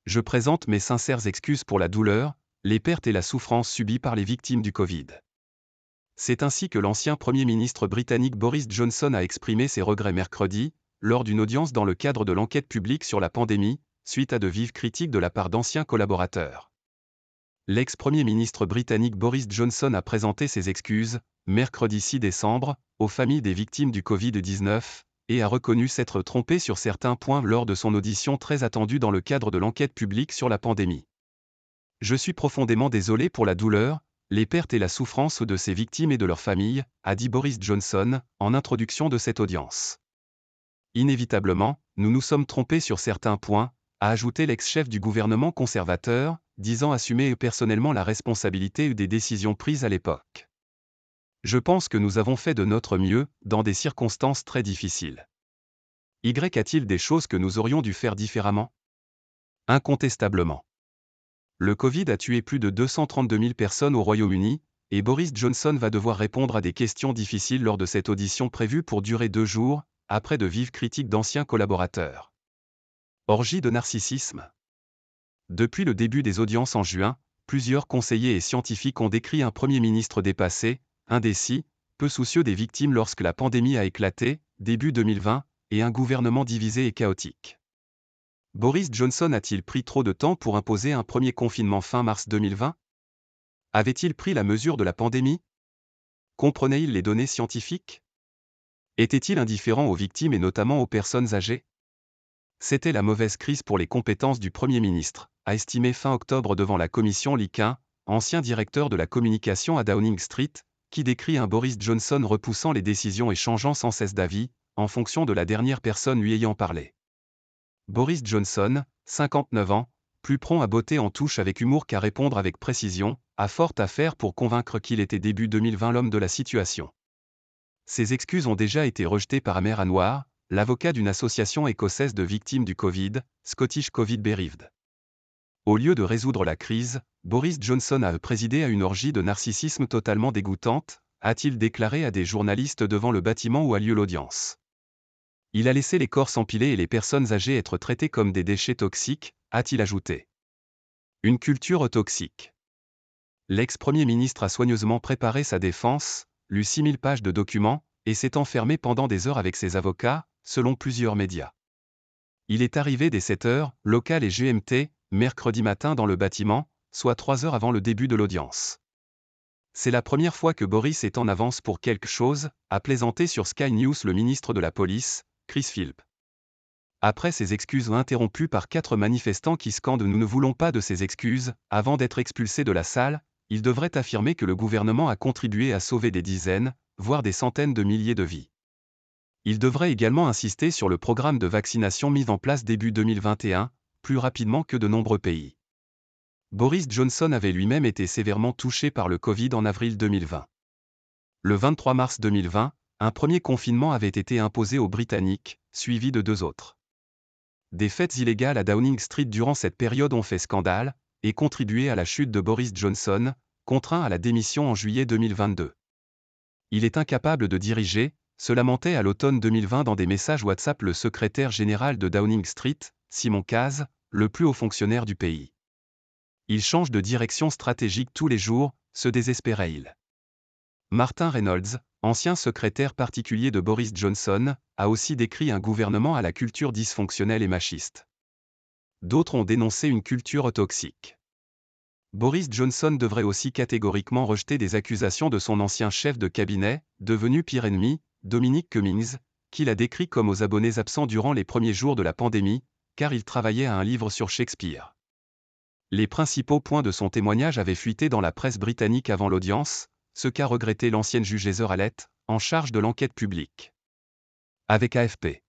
Je présente mes sincères excuses pour la douleur, les pertes et la souffrance subies par les victimes du Covid. C'est ainsi que l'ancien Premier ministre britannique Boris Johnson a exprimé ses regrets mercredi, lors d'une audience dans le cadre de l'enquête publique sur la pandémie, suite à de vives critiques de la part d'anciens collaborateurs. L'ex-premier ministre britannique Boris Johnson a présenté ses excuses, mercredi 6 décembre, aux familles des victimes du Covid-19, et a reconnu s'être trompé sur certains points lors de son audition très attendue dans le cadre de l'enquête publique sur la pandémie. Je suis profondément désolé pour la douleur, les pertes et la souffrance de ces victimes et de leurs familles, a dit Boris Johnson, en introduction de cette audience. Inévitablement, nous nous sommes trompés sur certains points, a ajouté l'ex-chef du gouvernement conservateur, disant assumer personnellement la responsabilité des décisions prises à l'époque. Je pense que nous avons fait de notre mieux, dans des circonstances très difficiles. A-t-il des choses que nous aurions dû faire différemment? Incontestablement. Le Covid a tué plus de 232 000 personnes au Royaume-Uni, et Boris Johnson va devoir répondre à des questions difficiles lors de cette audition prévue pour durer 2 jours, après de vives critiques d'anciens collaborateurs. Orgie de narcissisme. Depuis le début des audiences en juin, plusieurs conseillers et scientifiques ont décrit un Premier ministre dépassé, indécis, peu soucieux des victimes lorsque la pandémie a éclaté, début 2020, et un gouvernement divisé et chaotique. Boris Johnson a-t-il pris trop de temps pour imposer un premier confinement fin mars 2020? Avait-il pris la mesure de la pandémie? Comprenait-il les données scientifiques? Était-il indifférent aux victimes et notamment aux personnes âgées? C'était la mauvaise crise pour les compétences du Premier ministre, a estimé fin octobre devant la commission Liquin, ancien directeur de la communication à Downing Street, qui décrit un Boris Johnson repoussant les décisions et changeant sans cesse d'avis, en fonction de la dernière personne lui ayant parlé. Boris Johnson, 59 ans, plus prompt à botter en touche avec humour qu'à répondre avec précision, a fort à faire pour convaincre qu'il était début 2020 l'homme de la situation. Ses excuses ont déjà été rejetées par Amer Anwar, l'avocat d'une association écossaise de victimes du Covid, Scottish Covid Bereaved. Au lieu de résoudre la crise, Boris Johnson a présidé à une orgie de narcissisme totalement dégoûtante, a-t-il déclaré à des journalistes devant le bâtiment où a lieu l'audience. Il a laissé les corps s'empiler et les personnes âgées être traitées comme des déchets toxiques, a-t-il ajouté. Une culture toxique. L'ex-premier ministre a soigneusement préparé sa défense, lu 6000 pages de documents, et s'est enfermé pendant des heures avec ses avocats, selon plusieurs médias. Il est arrivé dès 7 heures, locales et GMT, mercredi matin dans le bâtiment, soit 3 heures avant le début de l'audience. C'est la première fois que Boris est en avance pour quelque chose, a plaisanté sur Sky News le ministre de la Police, Chris Philp. Après ses excuses interrompues par 4 manifestants qui scandent « Nous ne voulons pas de ces excuses », avant d'être expulsés de la salle, il devrait affirmer que le gouvernement a contribué à sauver des dizaines, voire des centaines de milliers de vies. Il devrait également insister sur le programme de vaccination mis en place début 2021, plus rapidement que de nombreux pays. Boris Johnson avait lui-même été sévèrement touché par le Covid en avril 2020. Le 23 mars 2020, un premier confinement avait été imposé aux Britanniques, suivi de 2 autres. Des fêtes illégales à Downing Street durant cette période ont fait scandale, et contribué à la chute de Boris Johnson, contraint à la démission en juillet 2022. Il est incapable de diriger, se lamentait à l'automne 2020 dans des messages WhatsApp le secrétaire général de Downing Street, Simon Case, le plus haut fonctionnaire du pays. Il change de direction stratégique tous les jours, se désespérait-il. Martin Reynolds, ancien secrétaire particulier de Boris Johnson, a aussi décrit un gouvernement à la culture dysfonctionnelle et machiste. D'autres ont dénoncé une culture toxique. Boris Johnson devrait aussi catégoriquement rejeter des accusations de son ancien chef de cabinet, devenu pire ennemi, Dominic Cummings, qu'il a décrit comme aux abonnés absents durant les premiers jours de la pandémie, car il travaillait à un livre sur Shakespeare. Les principaux points de son témoignage avaient fuité dans la presse britannique avant l'audience, ce qu'a regretté l'ancienne juge Heather Hallett, en charge de l'enquête publique. Avec AFP.